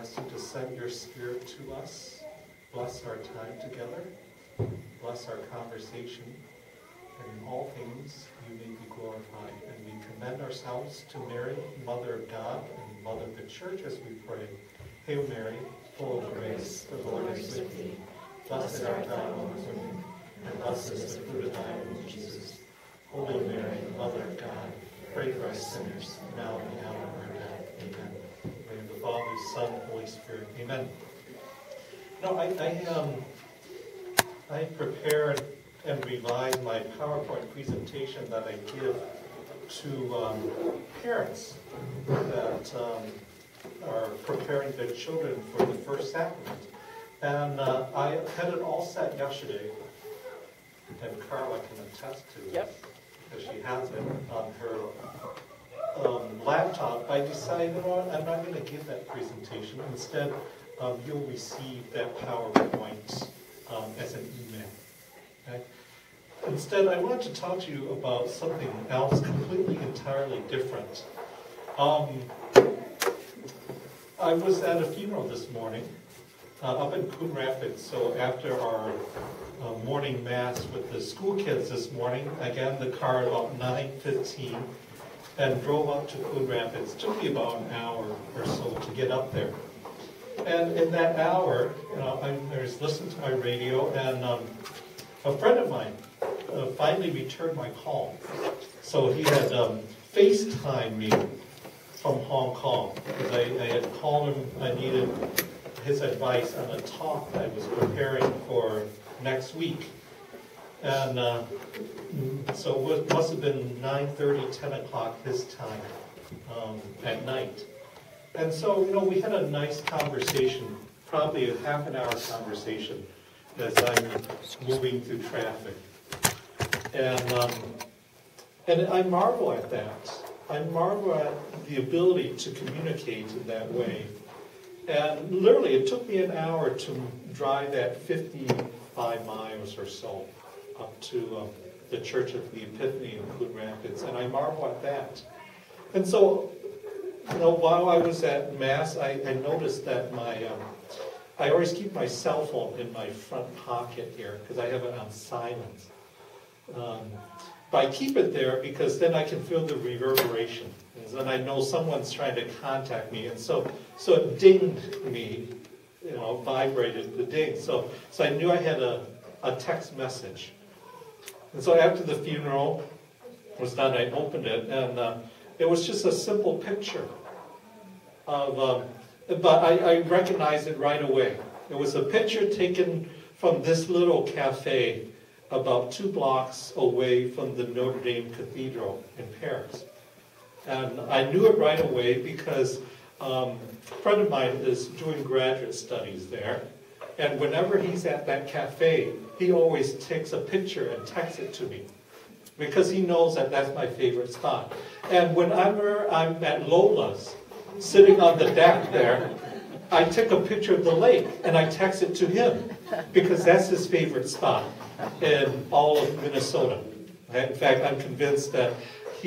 ask you to send your Spirit to us. Bless our time together. Bless our conversation. And in all things, you may be glorified. And we commend ourselves to Mary, Mother of God, and Mother of the Church, as we pray. Hail Mary, full of grace, the Lord is with thee. Blessed art thou among women, and blessed is the fruit of thy womb, Jesus. Holy Mary, Mother of God, pray for us sinners, now and at the hour of our death. Amen. In the name of the Father, Son, and Holy Spirit. Amen. Now, I prepared and revised my PowerPoint presentation that I give to parents that are preparing their children for the first sacrament. And I had it all set yesterday, and Carla can attest to it. Yep. Because she has it on her laptop. I decided, you know what, I'm not going to give that presentation. Instead, you'll receive that PowerPoint as an email. Okay? Instead, I want to talk to you about something else completely, entirely different. I was at a funeral this morning up in Coon Rapids. So after our morning mass with the school kids this morning, I got in the car about 9:15 and drove up to Coon Rapids. It took me about an hour or so to get up there. And in that hour, I was listening to my radio, and a friend of mine finally returned my call. So he had FaceTimed me from Hong Kong, because I had called him. I needed his advice on a talk I was preparing for next week. And so it must have been 9:30, 10 o'clock his time at night. And so, we had a nice conversation, probably a half an hour conversation as I'm moving through traffic. And I marvel at that. I marvel at the ability to communicate in that way. And literally, it took me an hour to drive that 55 miles or so up to the Church of the Epiphany in Coon Rapids, and I marvel at that. And so, while I was at Mass, I noticed that I always keep my cell phone in my front pocket here, because I have it on silent. But I keep it there because then I can feel the reverberation. And then I know someone's trying to contact me. And so it dinged me, vibrated the ding. So I knew I had a text message. And so after the funeral was done, I opened it, and it was just a simple picture of, but I recognized it right away. It was a picture taken from this little cafe about 2 blocks away from the Notre Dame Cathedral in Paris. And I knew it right away because a friend of mine is doing graduate studies there. And whenever he's at that cafe, he always takes a picture and texts it to me, because he knows that that's my favorite spot. And whenever I'm at Lola's, sitting on the deck there, I take a picture of the lake and I text it to him, because that's his favorite spot in all of Minnesota. In fact, I'm convinced that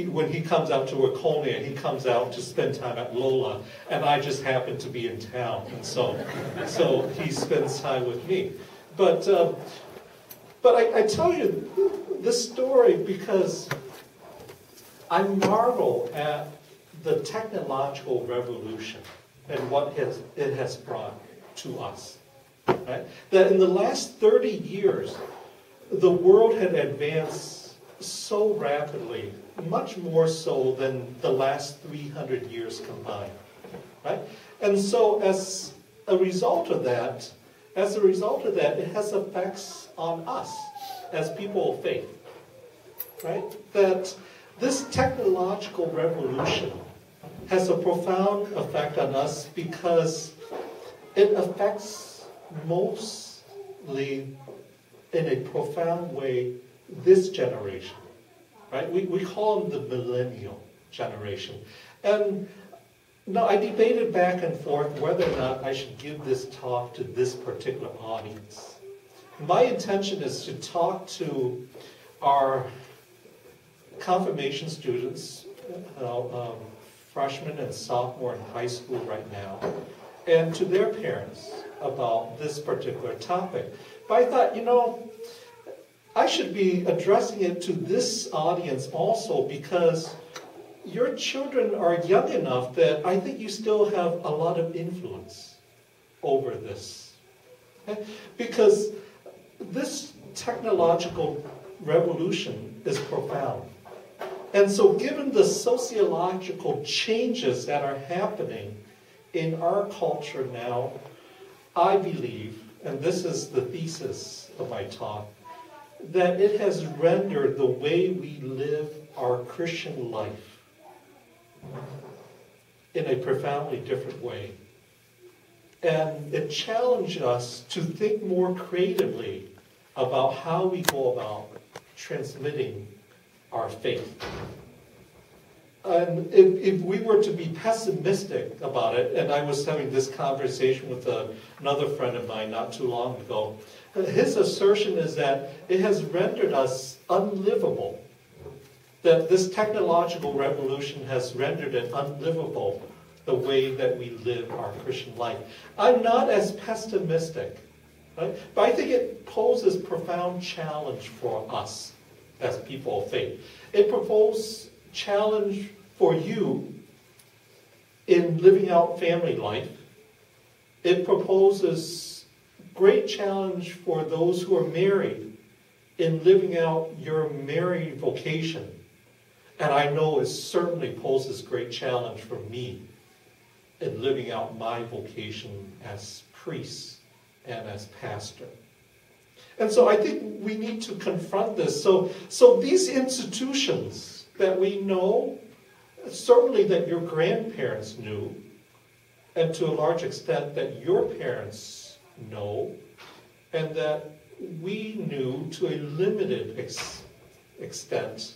when he comes out to Waconia, he comes out to spend time at Lola, and I just happen to be in town, and so he spends time with me. But I tell you this story because I marvel at the technological revolution and what it has brought to us. Right? That in the last 30 years, the world had advanced so rapidly, much more so than the last 300 years combined. Right? And so as a result of that, it has effects on us as people of faith. Right? That this technological revolution has a profound effect on us because it affects mostly in a profound way this generation. Right? We call them the millennial generation. And now I debated back and forth whether or not I should give this talk to this particular audience. My intention is to talk to our confirmation students, freshmen and sophomore in high school right now, and to their parents about this particular topic. But I thought, I should be addressing it to this audience also, because your children are young enough that I think you still have a lot of influence over this. Okay? Because this technological revolution is profound. And so given the sociological changes that are happening in our culture now, I believe, and this is the thesis of my talk, that it has rendered the way we live our Christian life in a profoundly different way. And it challenged us to think more creatively about how we go about transmitting our faith. And if we were to be pessimistic about it, and I was having this conversation with another friend of mine not too long ago, his assertion is that it has rendered us unlivable, that this technological revolution has rendered it unlivable, the way that we live our Christian life. I'm not as pessimistic, right? But I think it poses profound challenge for us as people of faith. It proposes challenge for you in living out family life. It proposes great challenge for those who are married in living out your married vocation. And I know it certainly poses great challenge for me in living out my vocation as priest and as pastor. And so I think we need to confront this. So these institutions that we know, certainly that your grandparents knew, and to a large extent that your parents know, and that we knew to a limited extent,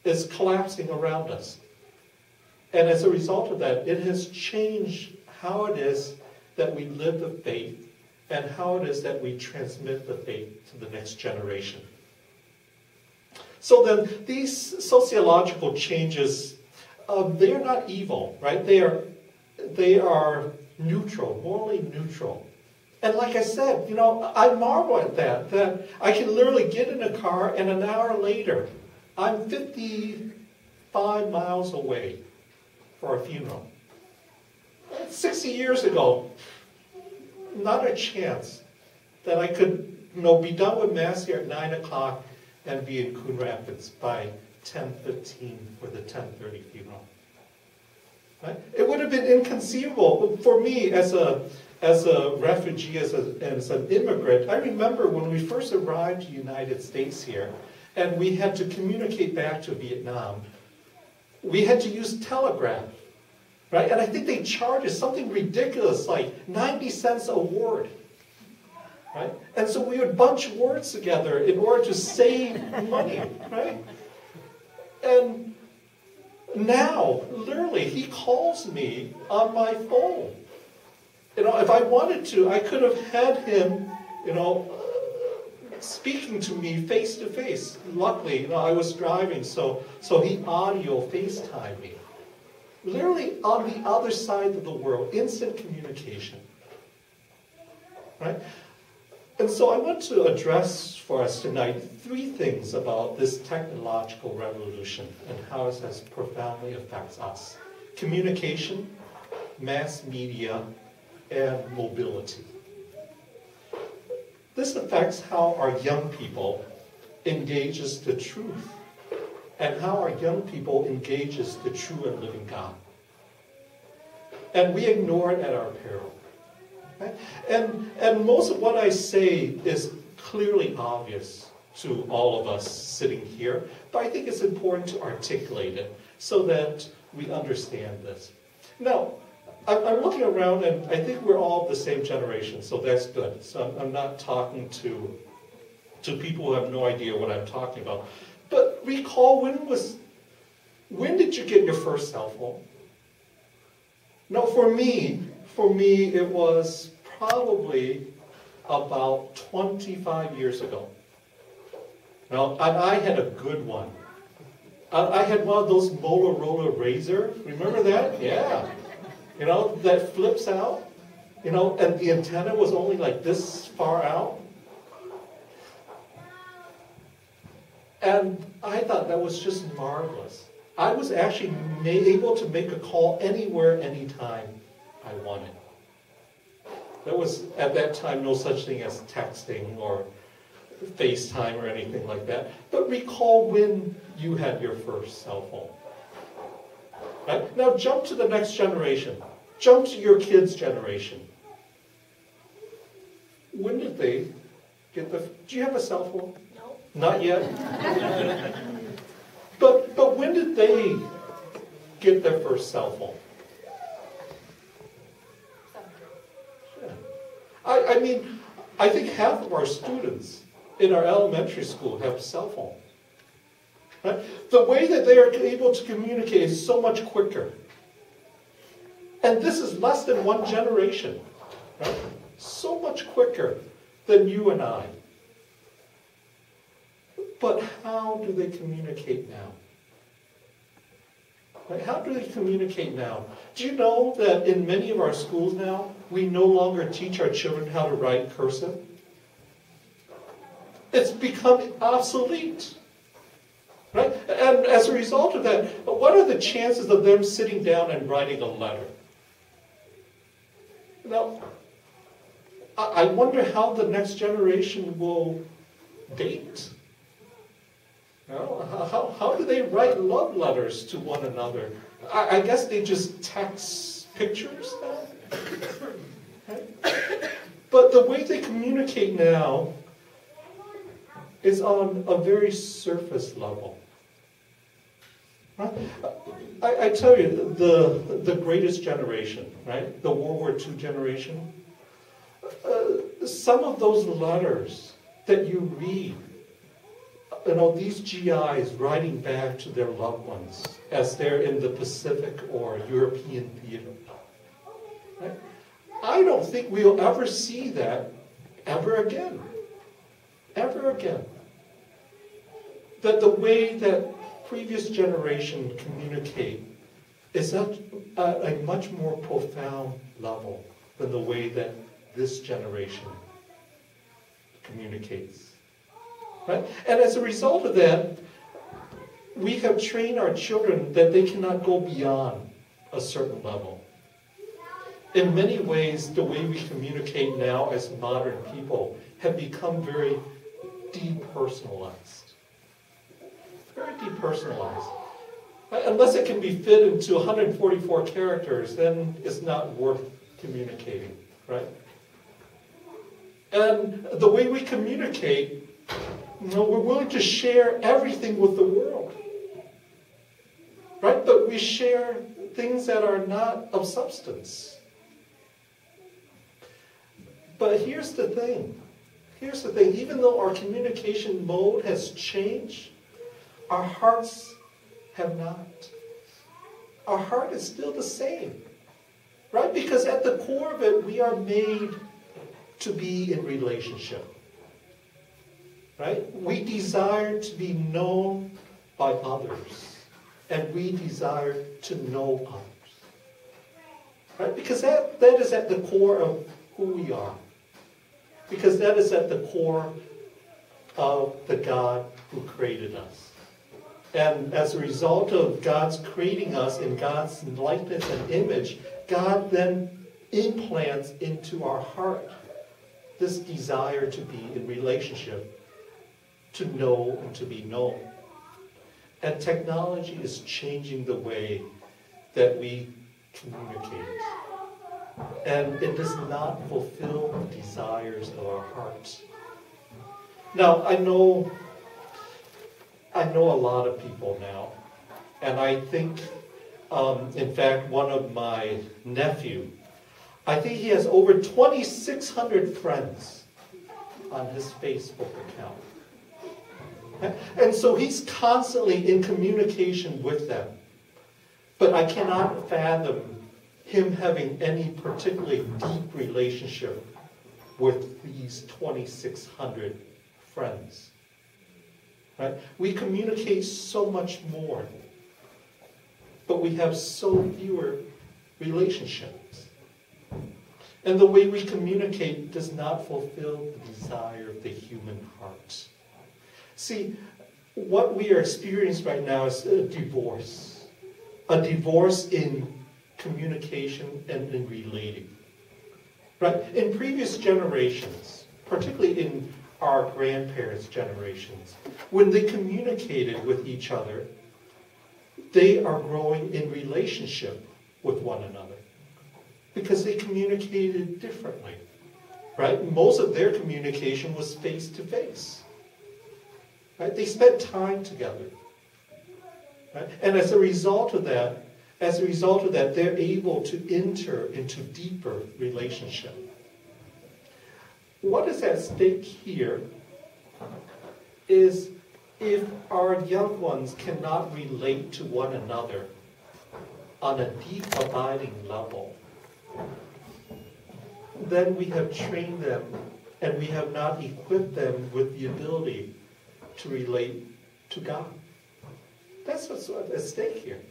is collapsing around us. And as a result of that, it has changed how it is that we live the faith and how it is that we transmit the faith to the next generation. So then, these sociological changes, they're not evil, right? They are neutral, morally neutral. And like I said, I marvel at that I can literally get in a car and an hour later, I'm 55 miles away for a funeral. 60 years ago, not a chance that I could be done with Mass here at 9 o'clock and be in Coon Rapids by 10:15 for the 10:30 funeral. Right? It would have been inconceivable for me as a refugee, as an immigrant. I remember when we first arrived to the United States here, and we had to communicate back to Vietnam. We had to use telegraph, right? And I think they charged us something ridiculous, like 90 cents a word, right? And so we would bunch words together in order to save money, right? And now, literally, he calls me on my phone. If I wanted to, I could have had him, speaking to me face to face. Luckily, I was driving, so he audio FaceTimed me. Literally on the other side of the world, instant communication. Right? And so I want to address for us tonight 3 things about this technological revolution and how it has profoundly affects us. Communication, mass media, and mobility. This affects how our young people engages the truth and how our young people engages the true and living God. And we ignore it at our peril. Right? And most of what I say is clearly obvious to all of us sitting here, but I think it's important to articulate it so that we understand this. Now, I'm looking around, and I think we're all the same generation, so that's good. So I'm not talking to people who have no idea what I'm talking about. But recall, when did you get your first cell phone? Now, for me, it was probably about 25 years ago. Now, and I had a good one. I had one of those Motorola Razr. Remember that? Yeah. That flips out. You know, and the antenna was only like this far out. And I thought that was just marvelous. I was actually able to make a call anywhere, anytime I wanted. There was, at that time, no such thing as texting or FaceTime or anything like that. But recall when you had your first cell phone. Right? Now jump to the next generation. Jump to your kids' generation. When did they get the... Do you have a cell phone? No. Not yet? But when did they get their first cell phone? Yeah. I mean, I think half of our students in our elementary school have a cell phone. Right? The way that they are able to communicate is so much quicker. And this is less than one generation. Right? So much quicker than you and I. But how do they communicate now? Right? How do they communicate now? Do you know that in many of our schools now, we no longer teach our children how to write cursive? It's become obsolete. Right? And as a result of that, what are the chances of them sitting down and writing a letter? Now, I wonder how the next generation will date. You know, how do they write love letters to one another? I guess they just text pictures now. Right? But the way they communicate now is on a very surface level. Right? I tell you, the greatest generation, right? The World War II generation, some of those letters that you read, you know, these GIs writing back to their loved ones as they're in the Pacific or European theater. Right? I don't think we'll ever see that ever again. Ever again. That the way that previous generation communicate is at a much more profound level than the way that this generation communicates. Right? And as a result of that, we have trained our children that they cannot go beyond a certain level. In many ways, the way we communicate now as modern people have become very depersonalized. Very depersonalized. Unless it can be fit into 144 characters, then it's not worth communicating, right? And the way we communicate, you know, we're willing to share everything with the world, right? But we share things that are not of substance. But here's the thing. Here's the thing. Even though our communication mode has changed, our hearts have not. Our heart is still the same, right? Because at the core of it, we are made to be in relationship, right? We desire to be known by others, and we desire to know others, right? Because that is at the core of who we are. Because that is at the core of the God who created us. And as a result of God's creating us in God's likeness and image, God then implants into our heart this desire to be in relationship, to know and to be known. And technology is changing the way that we communicate. And it does not fulfill the desires of our hearts. Now, I know a lot of people now, and I think, in fact, one of my nephew, I think he has over 2,600 friends on his Facebook account. And so he's constantly in communication with them. But I cannot fathom him having any particularly deep relationship with these 2,600 friends. Right? We communicate so much more, but we have so fewer relationships. And the way we communicate does not fulfill the desire of the human heart. See, what we are experiencing right now is a divorce. A divorce in communication and in relating. Right? In previous generations, particularly in our grandparents' generations, when they communicated with each other, they are growing in relationship with one another because they communicated differently. Right? Most of their communication was face to face. Right? They spent time together. Right? And as a result of that, they're able to enter into deeper relationship. What is at stake here is if our young ones cannot relate to one another on a deep, abiding level, then we have trained them and we have not equipped them with the ability to relate to God. That's what's at stake here.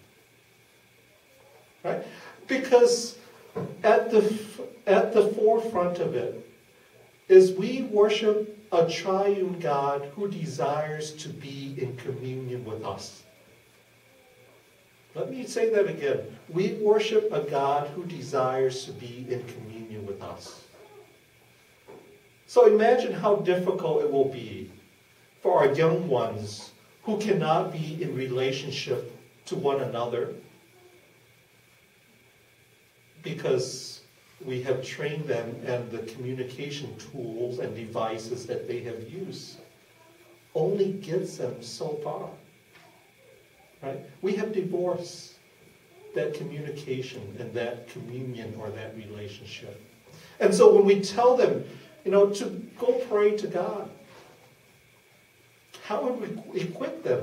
Right? Because at the forefront of it is we worship a triune God who desires to be in communion with us. Let me say that again. We worship a God who desires to be in communion with us. So imagine how difficult it will be for our young ones who cannot be in relationship to one another because we have trained them and the communication tools and devices that they have used only gets them so far. Right? We have divorced that communication and that communion or that relationship. And so when we tell them, to go pray to God, how would we equip them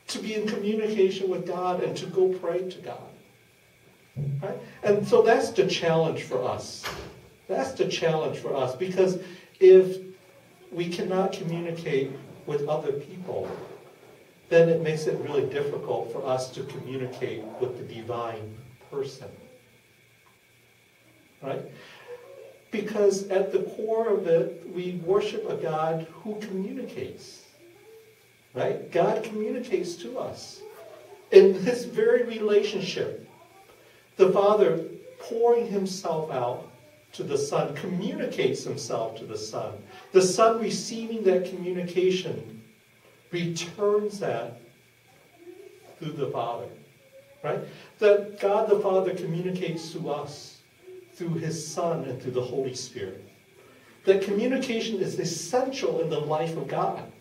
to be in communication with God and to go pray to God? Right? And so that's the challenge for us. That's the challenge for us, because if we cannot communicate with other people, then it makes it really difficult for us to communicate with the divine person. Right? Because at the core of it, we worship a God who communicates. Right? God communicates to us. In this very relationship, the Father pouring himself out to the Son communicates himself to the Son. The Son receiving that communication returns that through the Father. Right? That God the Father communicates to us through his Son and through the Holy Spirit. That communication is essential in the life of God.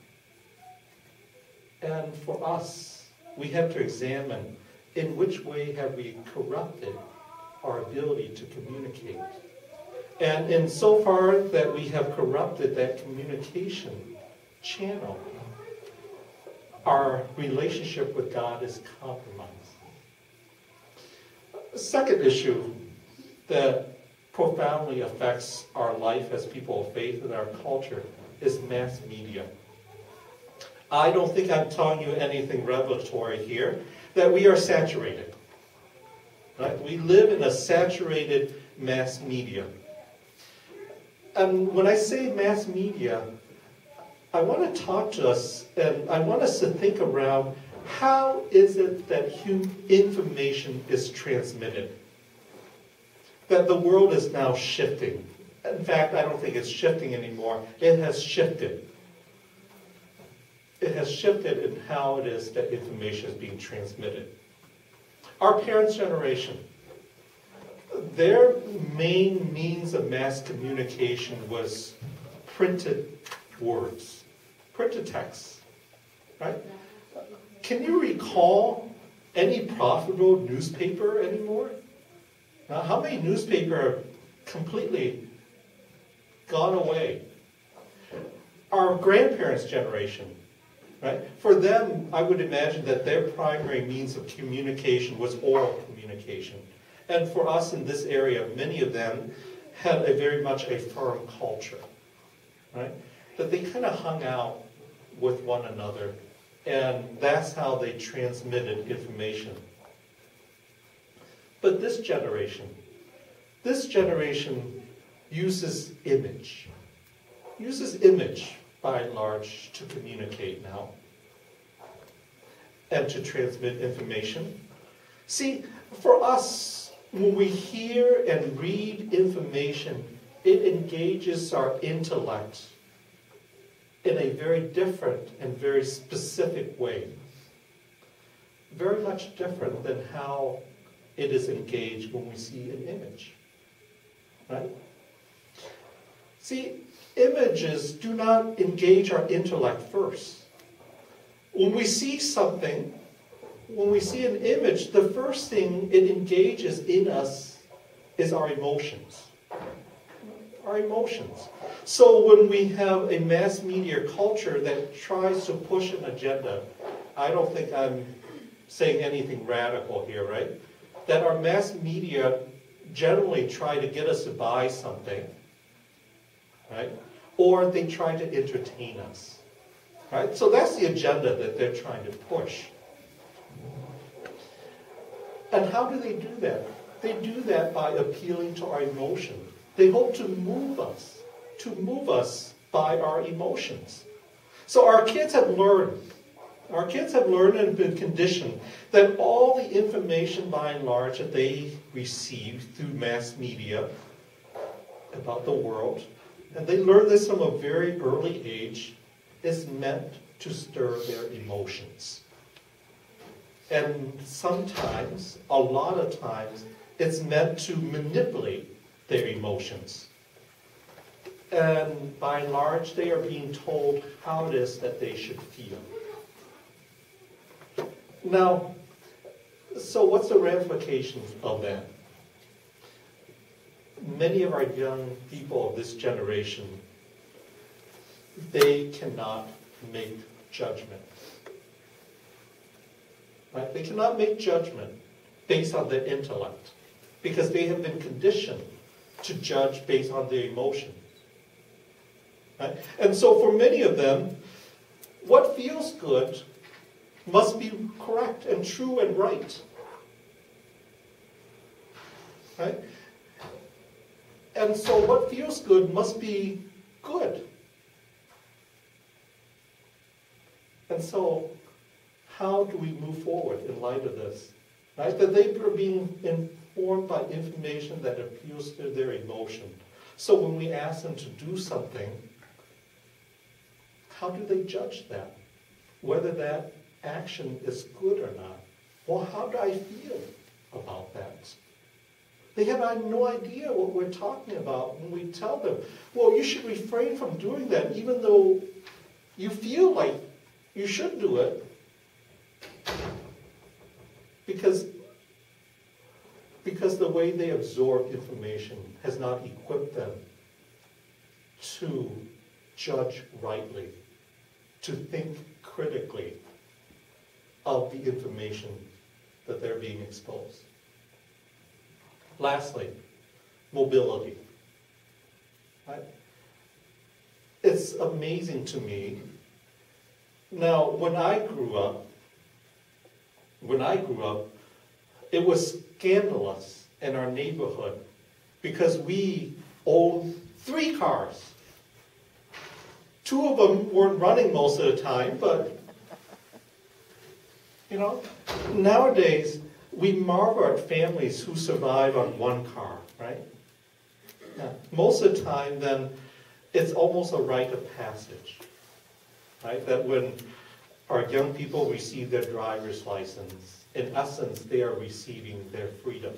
And for us, we have to examine in which way have we corrupted our ability to communicate. And in so far that we have corrupted that communication channel, our relationship with God is compromised. The second issue that profoundly affects our life as people of faith and our culture is mass media. I don't think I'm telling you anything revelatory here, that we are saturated. Right? We live in a saturated mass media. And when I say mass media, I want to talk to us, and I want us to think around how is it that information is transmitted? That the world is now shifting. In fact, I don't think it's shifting anymore. It has shifted. It has shifted in how it is that information is being transmitted. Our parents' generation, their main means of mass communication was printed words, printed text, right? Can you recall any profitable newspaper anymore? Now, how many newspapers are completely gone away? Our grandparents' generation, right? For them, I would imagine that their primary means of communication was oral communication. And for us in this area, many of them had very much a firm culture, right? That they kind of hung out with one another, and that's how they transmitted information. But this generation, this generation uses image by and large to communicate now and to transmit information. See, for us, when we hear and read information, it engages our intellect in a very different and very specific way. Very much different than how it is engaged when we see an image, right? See, images do not engage our intellect first. When we see something, when we see an image, the first thing it engages in us is our emotions. Our emotions. So when we have a mass media culture that tries to push an agenda, I don't think I'm saying anything radical here, right? That our mass media generally try to get us to buy something, right? Or they try to entertain us, right? So that's the agenda that they're trying to push. And how do they do that? They do that by appealing to our emotion. They hope to move us by our emotions. So our kids have learned and been conditioned that all the information by and large that they receive through mass media about the world, and they learn this from a very early age, is meant to stir their emotions. And sometimes, a lot of times, it's meant to manipulate their emotions. And by and large, they are being told how it is that they should feel. Now, so what's the ramifications of that? Many of our young people of this generation, they cannot make judgment. Right? They cannot make judgment based on their intellect because they have been conditioned to judge based on their emotion. Right? And so for many of them, what feels good must be correct and true and right. Right? And so what feels good must be good. And so how do we move forward in light of this? Right? That they are being informed by information that appeals to their emotion. So when we ask them to do something, how do they judge that? Whether that action is good or not. Well, how do I feel about that? They have no idea what we're talking about when we tell them, well, you should refrain from doing that even though you feel like you should do it. Because the way they absorb information has not equipped them to judge rightly, to think critically of the information that they're being exposed. Lastly, mobility. Right? It's amazing to me. Now, when I grew up, it was scandalous in our neighborhood because we owned 3 cars. 2 of them weren't running most of the time, but, nowadays we marvel at families who survive on 1 car, right? Now, most of the time, then, it's almost a rite of passage, right? That when our young people receive their driver's license, in essence, they are receiving their freedom.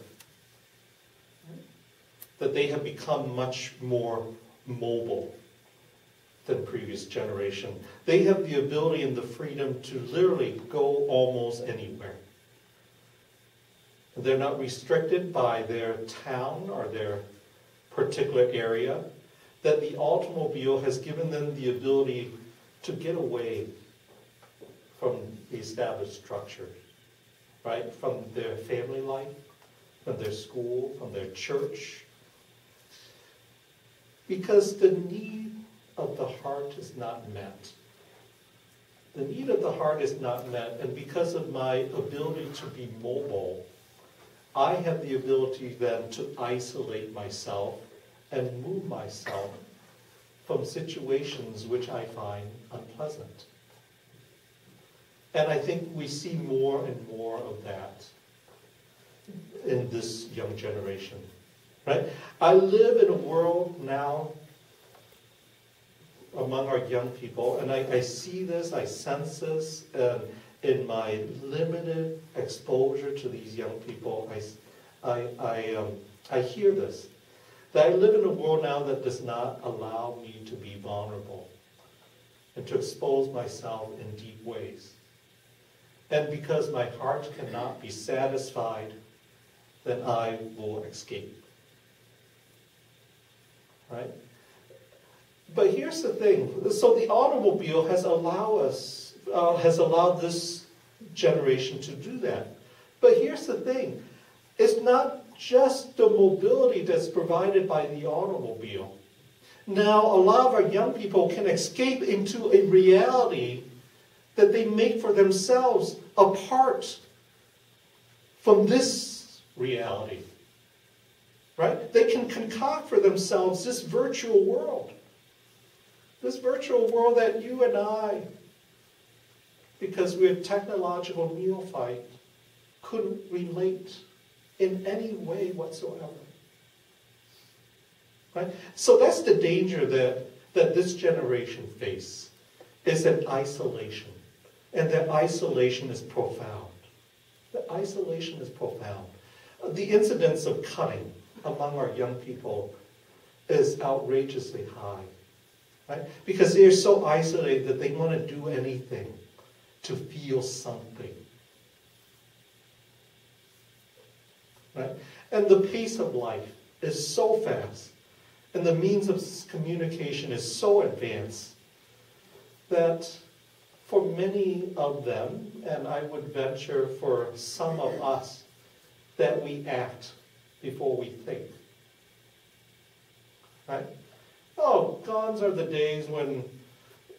That they have become much more mobile than previous generation. They have the ability and the freedom to literally go almost anywhere. They're not restricted by their town or their particular area. That the automobile has given them the ability to get away from the established structures, right? From their family life, from their school, from their church. Because the need of the heart is not met. The need of the heart is not met, and because of my ability to be mobile, I have the ability then to isolate myself and move myself from situations which I find unpleasant. And I think we see more and more of that in this young generation, right? I live in a world now among our young people, and I see this, I sense this, in my limited exposure to these young people. I hear this, that I live in a world now that does not allow me to be vulnerable and to expose myself in deep ways. And because my heart cannot be satisfied, then I will escape. Right? But here's the thing. So the automobile has allowed this generation to do that. But here's the thing. It's not just the mobility that's provided by the automobile. Now, a lot of our young people can escape into a reality that they make for themselves apart from this reality. Right? They can concoct for themselves this virtual world. This virtual world that you and I, because we're technological neophyte, couldn't relate in any way whatsoever. Right? So that's the danger that this generation faces, is an isolation. And that isolation is profound. The isolation is profound. The incidence of cutting among our young people is outrageously high. Right? Because they're so isolated that they want to do anything to feel something. Right? And the pace of life is so fast, and the means of communication is so advanced, that for many of them, and I would venture for some of us, that we act before we think. Right? Oh, gone are the days when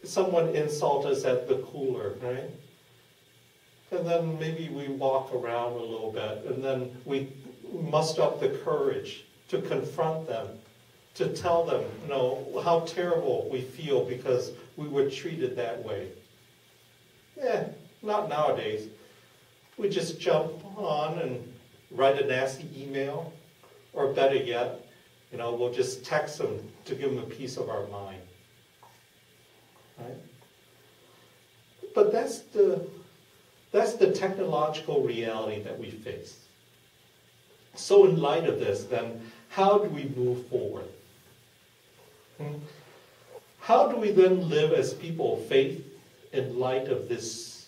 someone insults us at the cooler, right? And then maybe we walk around a little bit, and then we muster up the courage to confront them, to tell them, you know, how terrible we feel because we were treated that way. Not nowadays. We just jump on and write a nasty email, or better yet, you know, we'll just text them to give them a piece of our mind. Right? But that's the technological reality that we face. So in light of this, then, how do we move forward? How do we then live as people of faith in light of this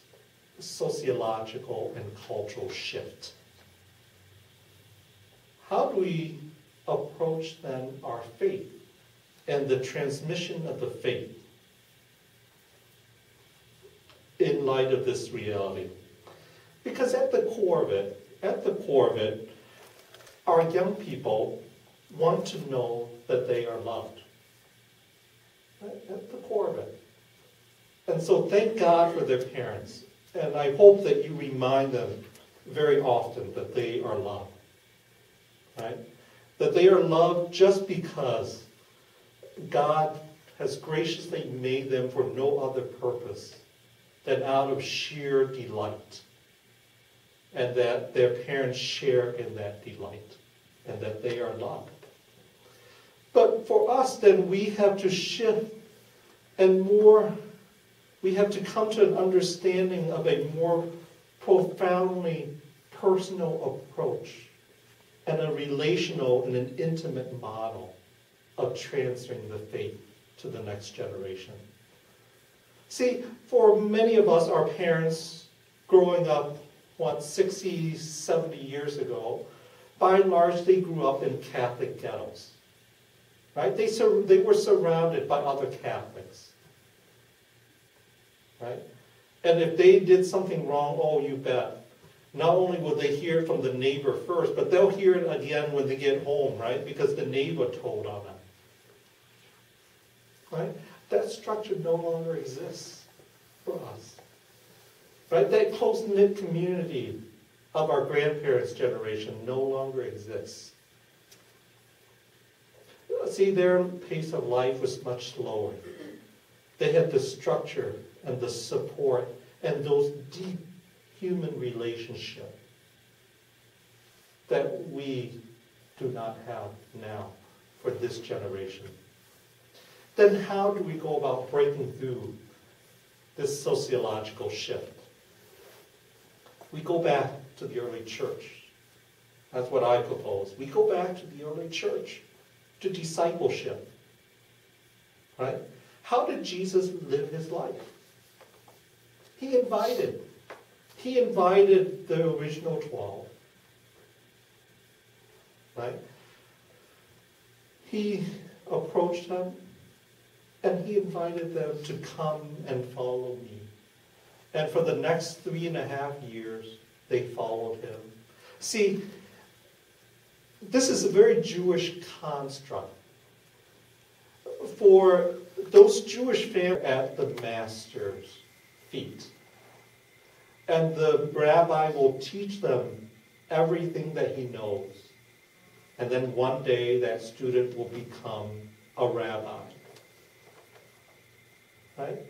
sociological and cultural shift? How do we approach then our faith and the transmission of the faith in light of this reality? Because at the core of it, our young people want to know that they are loved. At the core of it. And so thank God for their parents. And I hope that you remind them very often that they are loved. Right? That they are loved just because God has graciously made them for no other purpose than out of sheer delight. And that their parents share in that delight. And that they are loved. But for us, then, we have to shift and we have to come to an understanding of a more profoundly personal approach and a relational and an intimate model of transferring the faith to the next generation. See, for many of us, our parents growing up, 60, 70 years ago, by and large, they grew up in Catholic ghettos. Right? They were surrounded by other Catholics. Right? And if they did something wrong, oh, you bet. Not only will they hear it from the neighbor first, but they'll hear it again when they get home, right? Because the neighbor told on them. Right? That structure no longer exists for us. Right? That close-knit community of our grandparents' generation no longer exists. See, their pace of life was much slower. They had the structure and the support and those deep human relationships that we do not have now for this generation. Then how do we go about breaking through this sociological shift? We go back to the early church. That's what I propose. We go back to the early church, to discipleship. Right? How did Jesus live his life? He invited the original 12. Right? He approached them and he invited them to come and follow me. And for the next 3.5 years, they followed him. See, this is a very Jewish construct. For those Jewish families at the master's feet. And the rabbi will teach them everything that he knows. And then one day that student will become a rabbi. Right?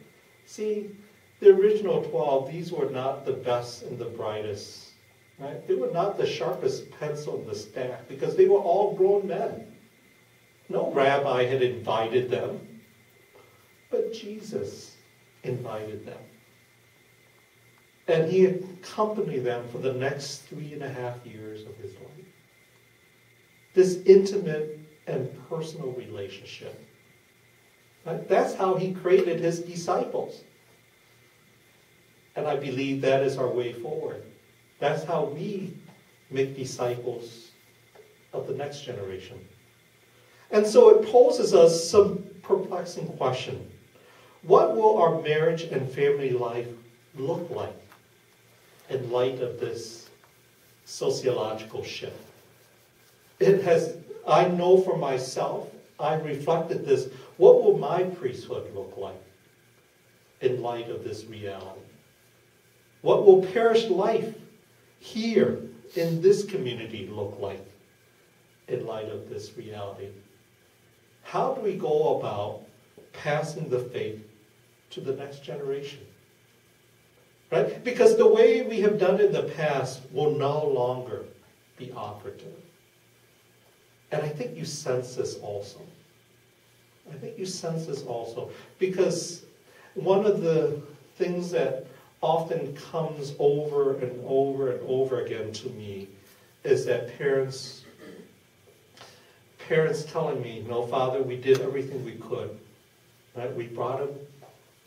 See, the original 12, these were not the best and the brightest. Right? They were not the sharpest pencil in the stack because they were all grown men. No rabbi had invited them, but Jesus invited them. And he accompanied them for the next 3.5 years of his life. This intimate and personal relationship. Right? That's how he created his disciples. And I believe that is our way forward. That's how we make disciples of the next generation. And so it poses us some perplexing question. What will our marriage and family life look like in light of this sociological shift? I know for myself, I reflected this, what will my priesthood look like in light of this reality? What will parish life here in this community look like in light of this reality? How do we go about passing the faith to the next generation? Right? Because the way we have done it in the past will no longer be operative. And I think you sense this also. I think you sense this also. Because one of the things that often comes over and over and over again to me is that parents telling me, no, Father, we did everything we could. Right? We brought him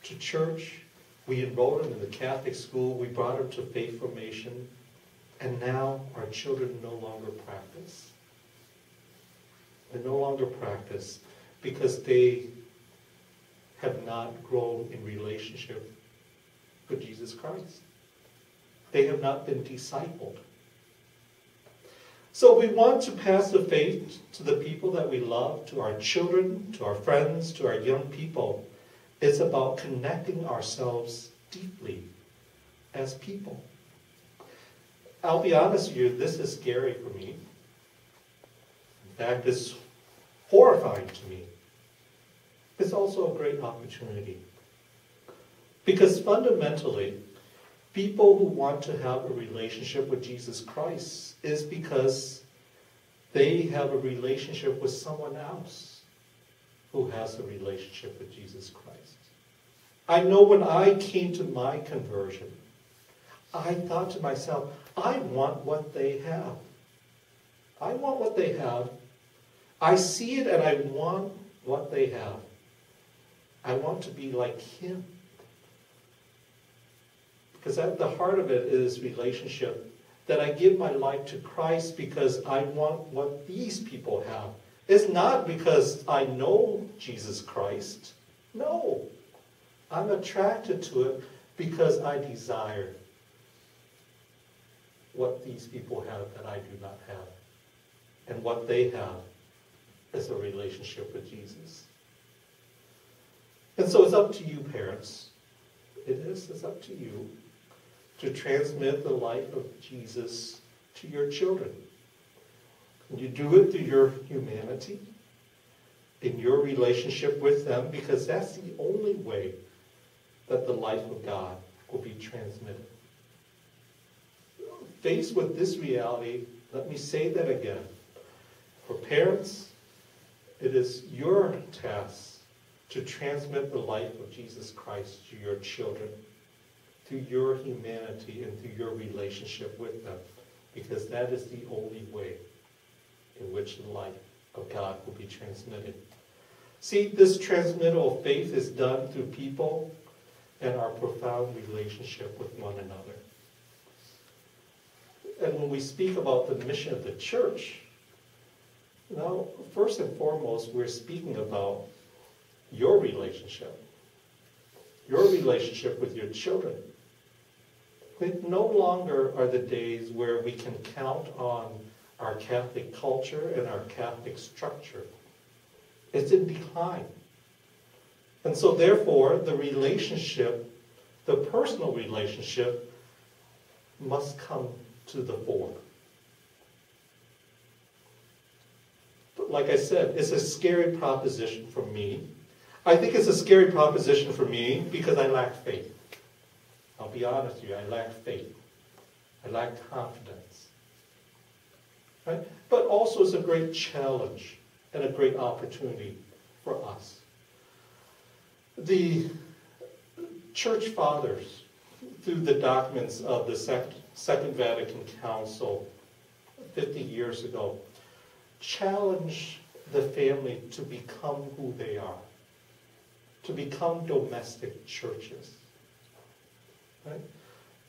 to church. We enrolled him in the Catholic school. We brought him to faith formation. And now our children no longer practice. They no longer practice because they have not grown in relationship with Jesus Christ. They have not been discipled. So we want to pass the faith to the people that we love, to our children, to our friends, to our young people. It's about connecting ourselves deeply as people. I'll be honest with you, this is scary for me. In fact, it's horrifying to me. It's also a great opportunity. Because fundamentally, people who want to have a relationship with Jesus Christ is because they have a relationship with someone else who has a relationship with Jesus Christ. I know when I came to my conversion, I thought to myself, I want what they have. I want what they have. I see it and I want what they have. I want to be like him. Because at the heart of it is relationship. That I give my life to Christ because I want what these people have. It's not because I know Jesus Christ. No. I'm attracted to it because I desire what these people have that I do not have. And what they have is a relationship with Jesus. And so it's up to you, parents. It's up to you to transmit the life of Jesus to your children. And you do it through your humanity, in your relationship with them, because that's the only way that the life of God will be transmitted. Faced with this reality, let me say that again. For parents, it is your task to transmit the life of Jesus Christ to your children through your humanity and through your relationship with them, because that is the only way in which the life of God will be transmitted. See, this transmittal of faith is done through people and our profound relationship with one another. And when we speak about the mission of the church, now, first and foremost, we're speaking about your relationship with your children. No longer are the days where we can count on our Catholic culture and our Catholic structure. It's in decline. And so therefore, the relationship, the personal relationship, must come to the fore. But like I said, it's a scary proposition for me. I think it's a scary proposition for me because I lack faith. I'll be honest with you, I lack faith. I lack confidence. Right? But also it's a great challenge and a great opportunity for us. The Church Fathers, through the documents of the Second Vatican Council 50 years ago, challenged the family to become who they are, to become domestic churches. Right?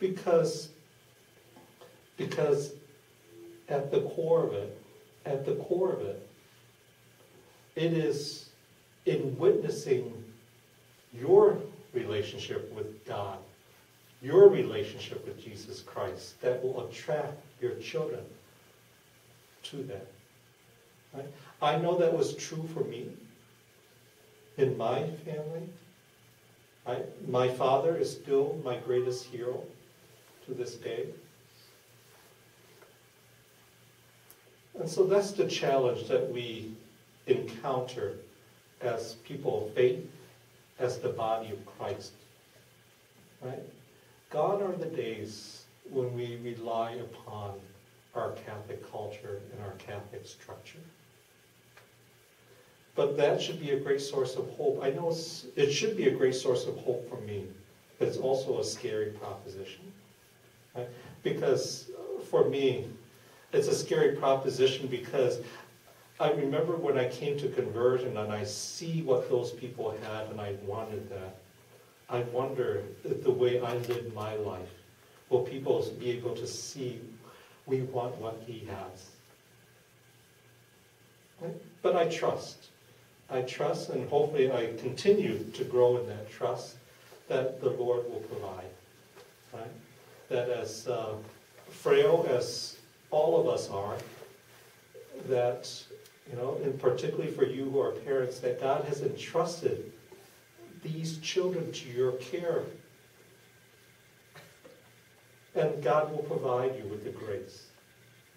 Because at the core of it, it is in witnessing your relationship with God, your relationship with Jesus Christ, that will attract your children to that. Right? I know that was true for me in my family. My father is still my greatest hero to this day. And so that's the challenge that we encounter as people of faith, as the body of Christ. Right? Gone are the days when we rely upon our Catholic culture and our Catholic structure. But that should be a great source of hope. I know it should be a great source of hope for me, but it's also a scary proposition. Right? Because for me, it's a scary proposition because I remember when I came to conversion and I see what those people had and I wanted that. I wonder if the way I lived my life, will people be able to see we want what he has? Right? But I trust, and hopefully I continue to grow in that trust that the Lord will provide. Right? That as frail as all of us are, that, and particularly for you who are parents, that God has entrusted these children to your care. And God will provide you with the grace.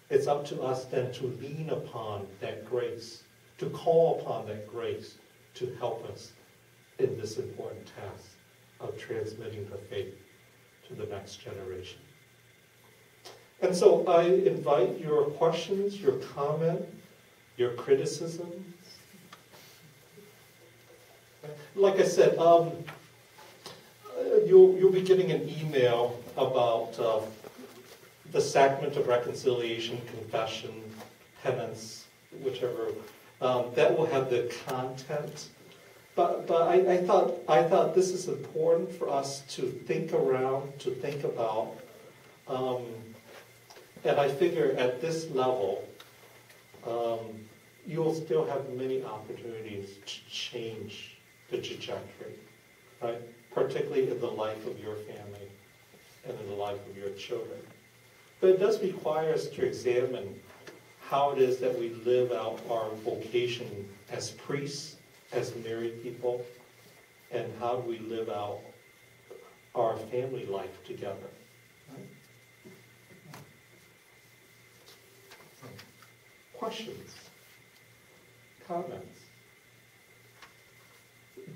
It's up to us then to lean upon that grace, to call upon that grace to help us in this important task of transmitting the faith to the next generation. And so I invite your questions, your comment, your criticisms. Like I said, you'll be getting an email about the sacrament of reconciliation, confession, penance, whichever. That will have the content. But I thought this is important for us to think around, to think about. And I figure at this level, you'll still have many opportunities to change the trajectory, right? Particularly in the life of your family and in the life of your children. But it does require us to examine how it is that we live out our vocation as priests, as married people, and how do we live out our family life together. Right? Questions? Comments?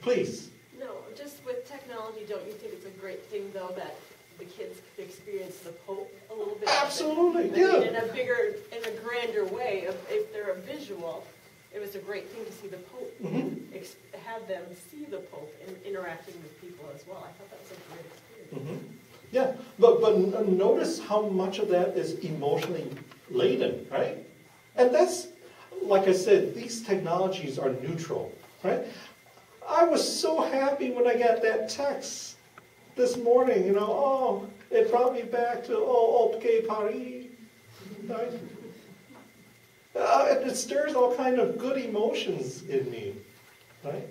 Please. No, just with technology, don't you think it's a great thing, though, that the kids could experience the Pope a little bit? Absolutely, I yeah. mean, in a bigger, in a grander way. If they're a visual, it was a great thing to see the Pope, have them see the Pope and interacting with people as well. I thought that was a great experience. Yeah, but notice how much of that is emotionally laden, right? And that's, like I said, these technologies are neutral, right? I was so happy when I got that text this morning, oh, it brought me back to, OK Paris, right? It stirs all kind of good emotions in me, right?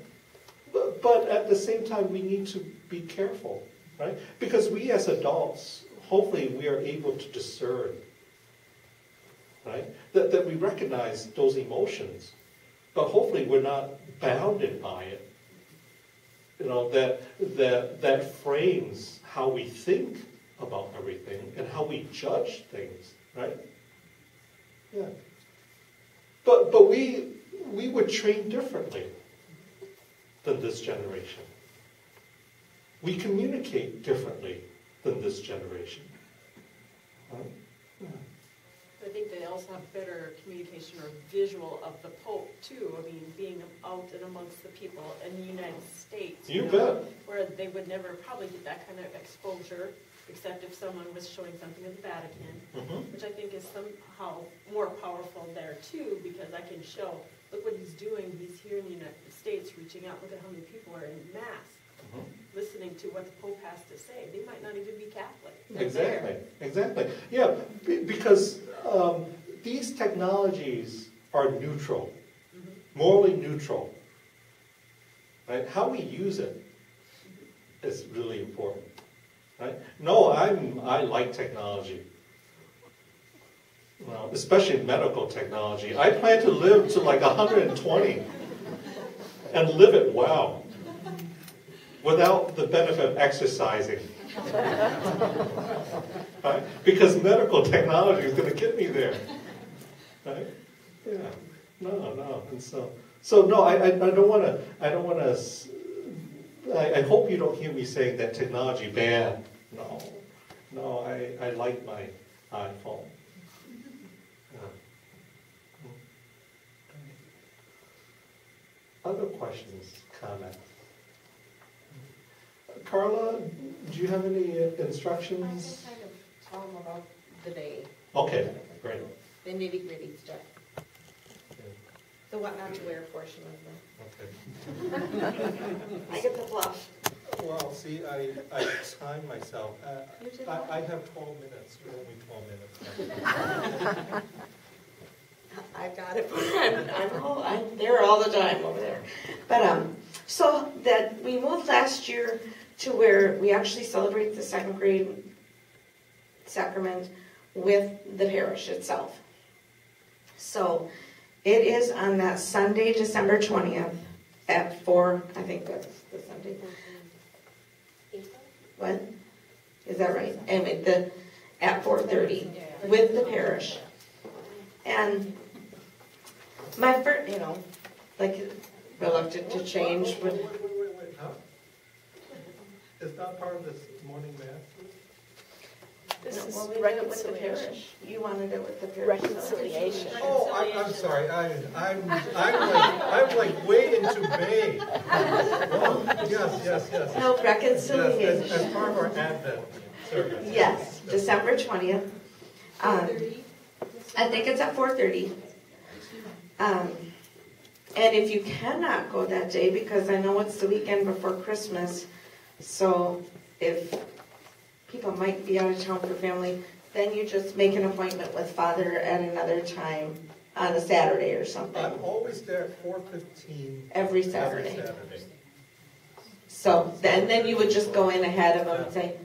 But at the same time, we need to be careful, right? Because we as adults, hopefully we are able to discern, right? That we recognize those emotions, but hopefully we're not bounded by it. That frames how we think about everything and how we judge things, right? Yeah. But we were trained differently than this generation. We communicate differently than this generation. Right? Yeah. I think they also have better communication or visual of the Pope, too. I mean, being out and amongst the people in the United States. You bet. Where they would never probably get that kind of exposure, except if someone was showing something at the Vatican, which I think is somehow more powerful there, too, because I can show, look what he's doing. He's here in the United States reaching out. Look at how many people are in Mass, listening to what the Pope has to say. They might not even be Catholic. Exactly. Yeah, because these technologies are neutral, morally neutral. Right? How we use it is really important. Right? No, I like technology. Well, especially medical technology. I plan to live to like 120 and live it well, without the benefit of exercising. Right? Because medical technology is going to get me there. Right? Yeah. No. And so no, I don't want to. I hope you don't hear me saying that technology bad. No, I like my iPhone. Other questions, comments? Carla, do you have any instructions? I just kind of tell them about the day. Okay, great. The nitty-gritty stuff. Okay. The what not to wear portion of them. I get the fluff. Well, see, I time myself. I have 12 minutes. You owe me 12 minutes. I got it. I'm there all the time over there. But so that we moved last year to where we actually celebrate the second grade sacrament with the parish itself. So it is on that Sunday, December 20th at 4, I think that's the Sunday. What? Is that right? And at 4:30 with the parish. And my first, like reluctant to change. Wait, huh? It's not part of this morning mass? This is Well, we did it with the reconciliation. parish. You wanted it with the parish. Reconciliation. Oh, I'm sorry. I'm like way into May. Oh, yes. No, reconciliation. Yes, as part of our Advent service. Yes, December 20th. I think it's at 4:30. And if you cannot go that day, because I know it's the weekend before Christmas, so if people might be out of town for family, then you just make an appointment with Father at another time on a Saturday or something. I'm always there at 4:15. Every Saturday. So then you would just go in ahead of him and say,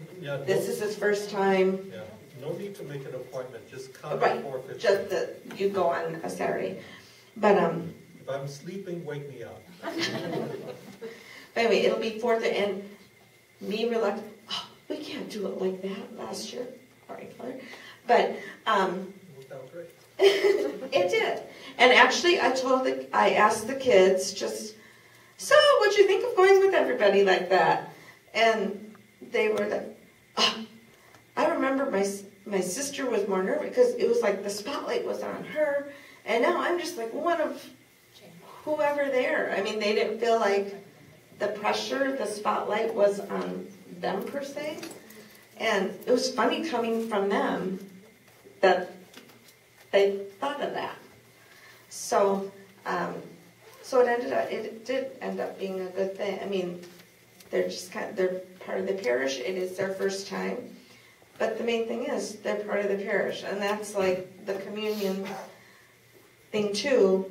this is his first time. Yeah, no need to make an appointment, just come Right, at 4:15. just that you go on a Saturday. But If I'm sleeping, wake me up. but anyway, it'll be 4th, and me reluctant, we can't do it like that last year. party color. But Worked out great. it did. And actually, I asked the kids just, so what'd you think of going with everybody like that? And they were like, oh, I remember my sister was more nervous because it was like the spotlight was on her, and now I'm just like one of whoever there. I mean, they didn't feel like the pressure, the spotlight was on them per se. And it was funny coming from them that they thought of that. So, it did end up being a good thing. I mean, they're part of the parish. It is their first time. But the main thing is they're part of the parish. And that's like the communion thing too.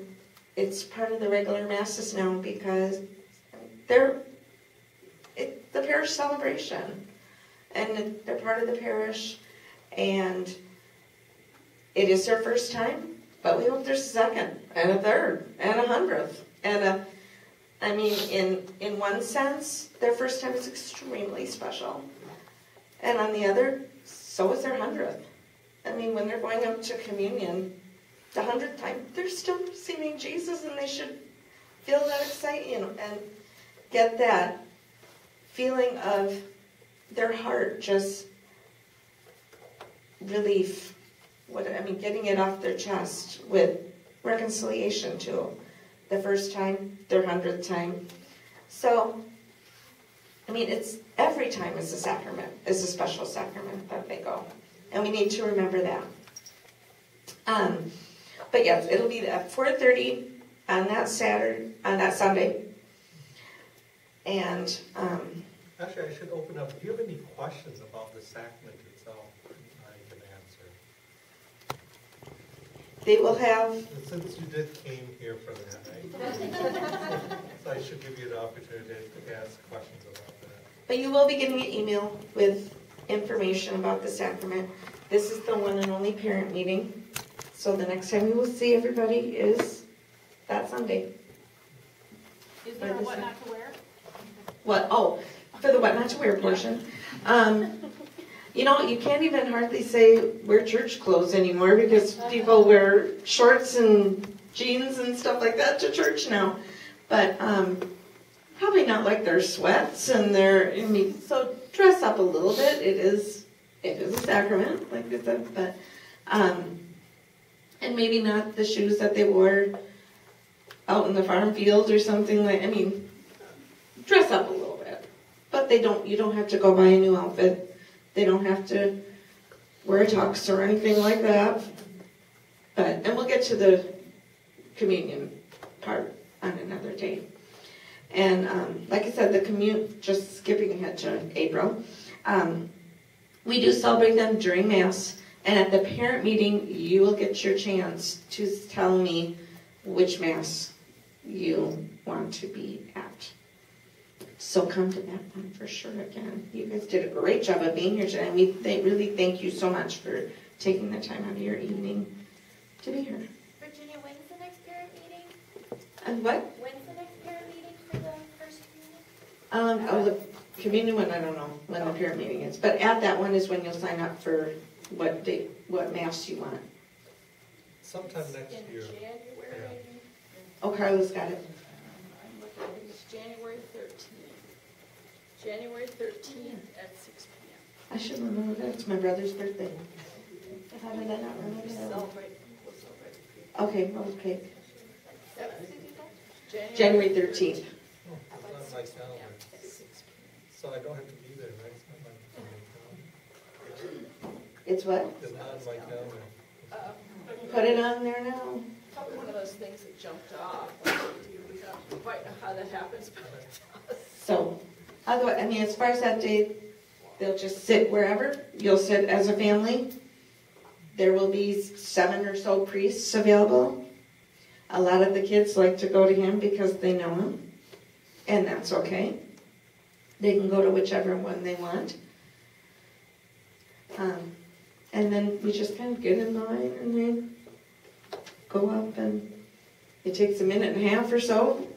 It's part of the regular masses now because it's the parish celebration. And they're part of the parish. And it is their first time. But we hope there's a second, and a third, and 100th. And I mean, in one sense, their first time is extremely special. And on the other, so is their 100th. I mean, when they're going up to communion, the 100th time, they're still receiving Jesus, and they should feel that excitement and get that feeling of their heart just relief. Getting it off their chest with reconciliation too. The first time, their 100th time. So, I mean, it's every time is a sacrament, is a special sacrament that they go. And we need to remember that. But yes, it'll be at 4:30 on that Sunday. And Actually, I should open up. Do you have any questions about the sacrament itself? I can answer. they will have, Since you came here for that, right? So I should give you the opportunity to ask questions about that. but you will be getting an email with information about the sacrament. This is the one and only parent meeting. So the next time we will see everybody is that Sunday. Is there a what not to wear? What? Oh, for the what not to wear portion. You can't even hardly say wear church clothes anymore because people wear shorts and jeans and stuff like that to church now. But probably not like their sweats and so dress up a little bit. It is a sacrament, like I said, but and maybe not the shoes that they wore out in the farm field or something dress up a little bit. But you don't have to go buy a new outfit. They don't have to wear a tux or anything like that. And we'll get to the communion part on another day. And like I said, just skipping ahead to April, we do celebrate them during Mass. And at the parent meeting, you will get your chance to tell me which Mass you want to be at. So come to that one for sure again. You guys did a great job of being here today. And we really thank you so much for taking the time out of your evening to be here. Virginia, when's the next parent meeting? And what? When's the next parent meeting for the first communion? The communion one, I don't know when the parent meeting is. But at that one is when you'll sign up for what Mass you want. Sometime next year. In January. Oh, Carla's got it. I'm looking, I think it's January 13th. January 13th at 6 p.m. I should remember that. It's my brother's birthday. How did I not remember We'll that? celebrate. Okay, well, okay. Yep. January 13th. Oh, it's on my calendar. At 6 p.m. So I don't have to be there, right? It's not my calendar. It's what? It's not on my calendar. Put it on there now. Probably one of those things that jumped off. We don't quite know how that happens, but it does. So, as far as that day, they'll just sit wherever. You'll sit as a family. There will be 7 or so priests available. A lot of the kids like to go to him because they know him. And that's okay. They can go to whichever one they want. And then we just kind of get in line and then go up, and it takes a minute and a half or so.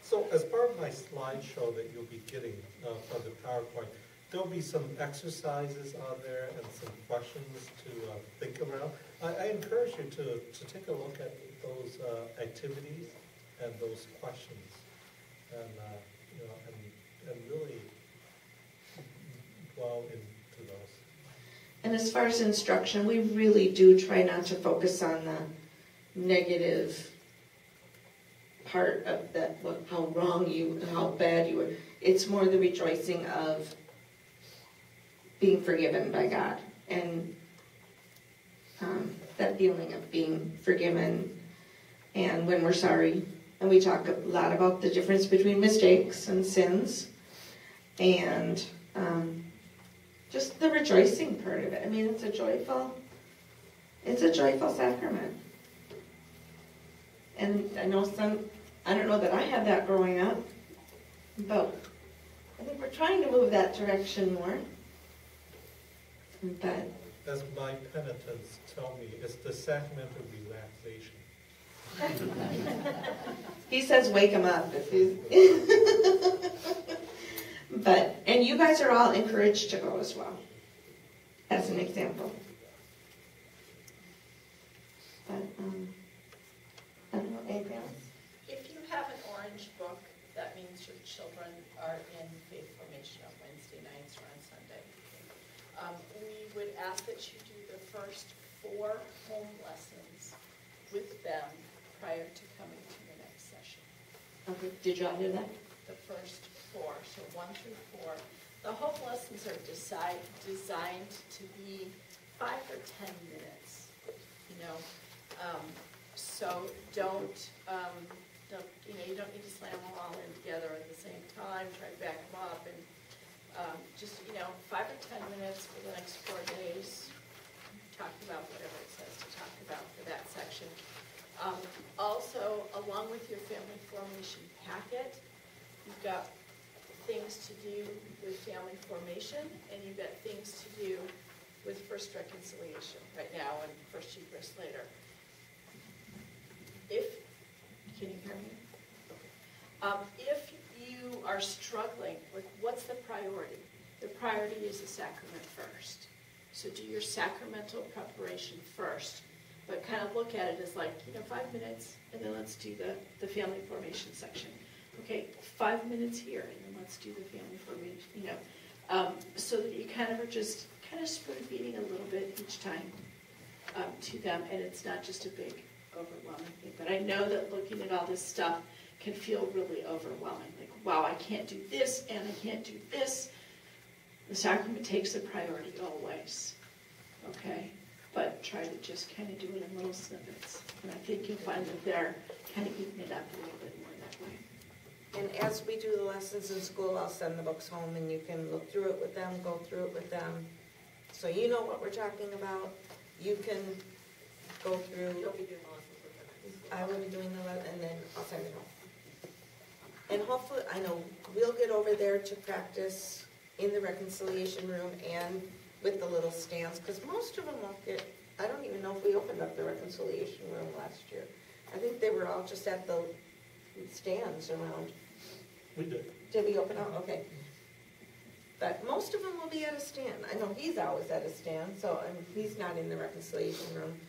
So as part of my slideshow that you'll be getting from the PowerPoint, there'll be some exercises on there and some questions to think around. I encourage you to take a look at those activities and those questions, and you know, and really dwell into those. And as far as instruction, we really do try not to focus on the negative part of that, how wrong you, how bad you were. It's more the rejoicing of being forgiven by God, and that feeling of being forgiven, and when we're sorry. And we talk a lot about the difference between mistakes and sins, and just the rejoicing part of it. I mean, it's a joyful sacrament. And I don't know that I had that growing up, but I think we're trying to move that direction more. But As my penitents tell me, it's the sacrament of relaxation. he says wake him up if he's but, and you guys are all encouraged to go as well, as an example. But, I don't know, anything else? If you have an orange book, that means your children are in faith formation on Wednesday nights or on Sunday. We would ask that you do the first 4 home lessons with them prior to coming to the next session. Okay, did y'all hear that? The first 4, so 1 through 4. The home lessons are designed to be 5 or 10 minutes, you know. So you don't need to slam them all in together at the same time, try to back them up, and just, 5 or 10 minutes for the next 4 days, talk about whatever it says to talk about for that section. Also, along with your family formation packet, you've got things to do with family formation, and you've got things to do with First Reconciliation right now and First Eucharist later. Can you hear me? If you are struggling with what's the priority, the priority is the sacrament first. So do your sacramental preparation first, but kind of look at it as like, 5 minutes, and then let's do the family formation section. Okay, 5 minutes here, and then let's do the family formation, so that you kind of are just kind of spoon feeding a little bit each time to them, and it's not just a big overwhelming thing. But I know that looking at all this stuff can feel really overwhelming. Like, wow, I can't do this, and I can't do this. The sacrament takes the priority always, okay? But try to just kind of do it in little snippets. And I think you'll find that they're kind of eating it up a little bit more that way. And as we do the lessons in school, I'll send the books home, and you can look through it with them, go through it with them, so you know what we're talking about. You can go through. You'll be doing lessons with them. I will be doing the lesson, and then I'll send it home. And hopefully, I know we'll get over there to practice in the reconciliation room and with the little stands, because most of them won't get, I don't even know if we opened up the reconciliation room last year. I think they were all just at the stands around. We did. Did we open up? Okay. But most of them will be at a stand. I know he's always at a stand, so he's not in the reconciliation room.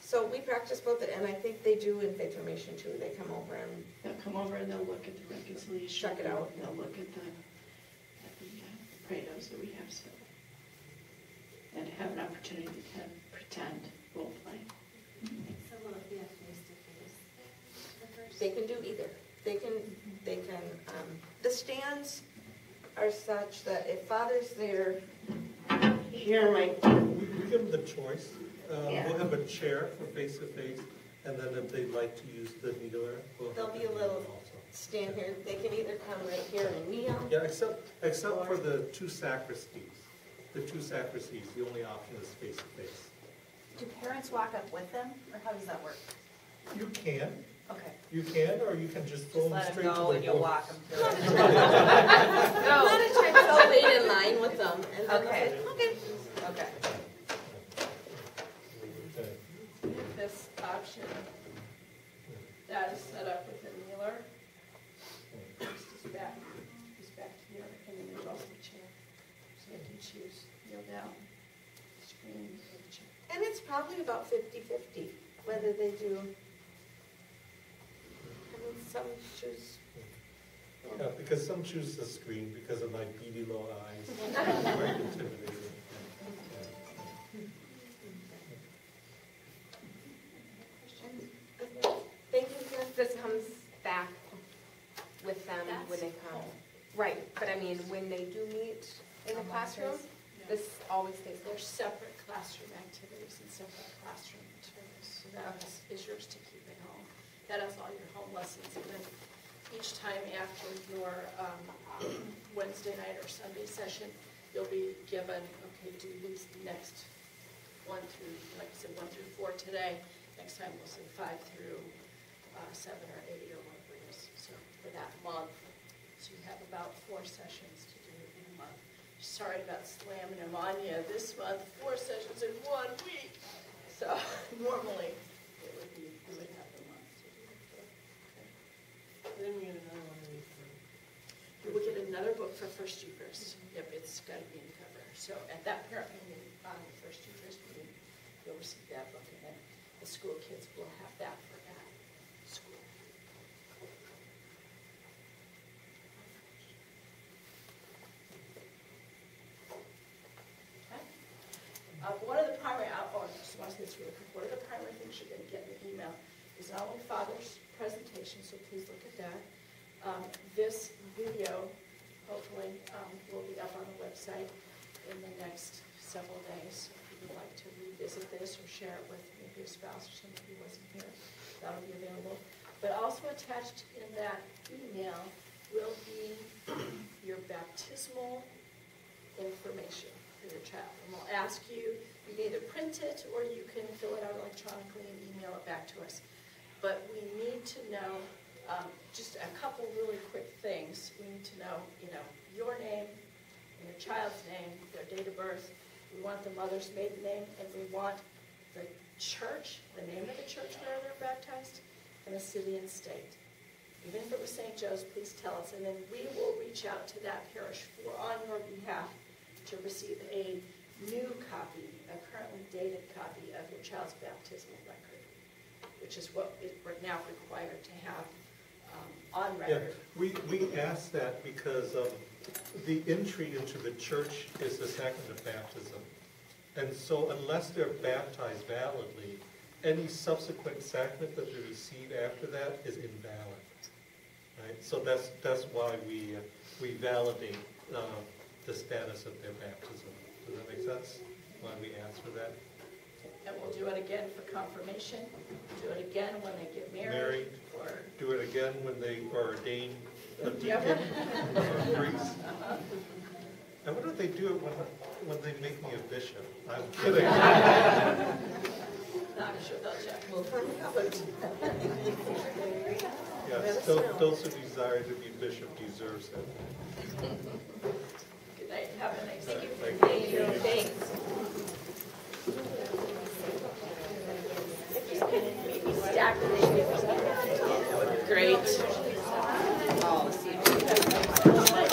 So we practice both, and I think they do in faith formation too. They come over and They'll come over and they'll look at the reconciliation. Check it out. They'll look at the credos that we have, so, and have an opportunity to kind of pretend role play. So will it be a face-to-face the first? they can do either. They can, the stands are such that if Father's there, here my, We give them the choice. Yeah. We'll have a chair for face-to-face, and then if they'd like to use the kneeler, we'll There'll have be a the little kneeler also. stand here, they can either come right here and kneel. Yeah, except for the 2 sacristies. The 2 sacristies, the only option is face-to-face. Do parents walk up with them, or how does that work? You can, Okay. or you can just Just throw them let straight them to the go and you'll books. walk them through it. A lot of times I'll wait in line with them, and then they'll Okay. say, okay. Okay. Okay. This option, that is set up with a kneeler. Just back here, and then there's also a chair. So shoes, kneel down, scream. And it's probably about 50-50, whether they do. I mean, some choose. Yeah, because some choose to screen because of my beady little eyes. Very intimidating. Thinking if this comes back with them when they come. Right, but I mean, when they do meet in the classroom, this always stays there. There's separate classroom activities and separate classroom materials. So that is yours to keep at home. That has all your home lessons. And then each time after your Wednesday night or Sunday session, you'll be given, okay, do these next 1 through, like I said, 1 through 4 today. Next time we'll say 5 through 7 or 8 or whatever it is. So for that month. So you have about 4 sessions to do in a month. Sorry about slamming them on you. This month, 4 sessions in 1 week. So normally it would be, you would have the month to do it. Okay. Then we get another one in week 3. You will get another book for First Eucharist. Yep, it's got to be in cover. So at that parent meeting, on the First Eucharist meeting, you'll receive that book, and then the school kids will have that for at school. Okay. One of the primary, I just want to say this really quick, one of the primary things you're going to get in the email is not only Father's presentation, so please look at that. This video, hopefully, will be up on the website in the next several days. If you would like to revisit this or share it with maybe a spouse or somebody who wasn't here, that'll be available. But also attached in that email will be your baptismal information for your child. And we'll ask you, you can either print it or you can fill it out electronically and email it back to us. But we need to know just a couple really quick things. We need to know, your name, and your child's name, their date of birth. We want the mother's maiden name, and we want the church, the name of the church where they're baptized, and the city and state. Even if it was St. Joe's, please tell us, and then we will reach out to that parish on your behalf to receive a new copy, a currently dated copy of your child's baptismal record, which is what we're now required to have on record. Yeah, we ask that because the entry into the church is the sacrament of baptism. And so unless they're baptized validly, any subsequent sacrament that they receive after that is invalid. Right? So that's why we validate the status of their baptism. Does that make sense? Why we ask for that? And we'll do it again for confirmation, do it again when they get married. Or do it again when they are ordained a deacon or a priest. I wonder if they do it when they make me a bishop. I'm kidding. I'm sure they'll check. Yes, those who desire to be bishop deserves it. Good night. Have a nice day. Thank you. Thanks. Maybe stack the papers. That would be great. Oh, see.